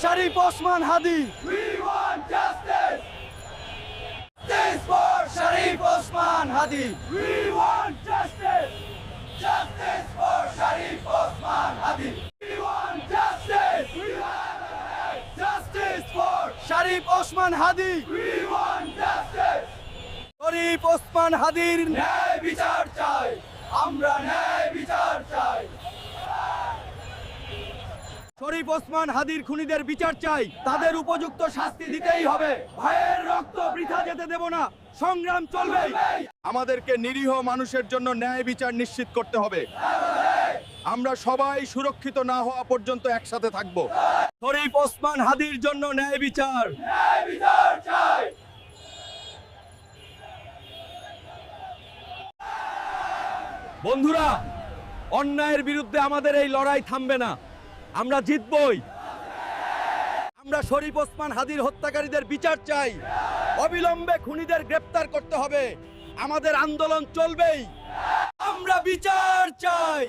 Sharif Osman Hadi. We want justice. Justice for Sharif Osman Hadi. We want justice. Justice for Sharif Osman Hadi. We want justice. We want justice for Sharif Osman Hadi. We want justice. Sharif Osman Hadir ন্যায় বিচার চাই। আমরা ন্যায় বিচার চাই। শরীফ ওসমান হাদির খুনিদের বিচার চাই, তাদের উপযুক্ত শাস্তি দিতেই হবে। ভাইয়ের রক্ত বৃথা যেতে দেব না, সংগ্রাম চলবে। আমাদেরকে নিরীহ মানুষের জন্য ন্যায় বিচার নিশ্চিত করতে হবে। আমরা সবাই সুরক্ষিত না হওয়া পর্যন্ত একসাথে থাকব। শরীফ ওসমান হাদির জন্য ন্যায় বিচার, ন্যায় বিচার চাই। বন্ধুরা, অন্যায়ের বিরুদ্ধে আমাদের এই লড়াই থামবে না, আমরা জিতবই। আমরা শরীফ ওসমান হাদির হত্যাকারীদের বিচার চাই, অবিলম্বে খুনিদের গ্রেফতার করতে হবে। আমাদের আন্দোলন চলবেই, আমরা বিচার চাই।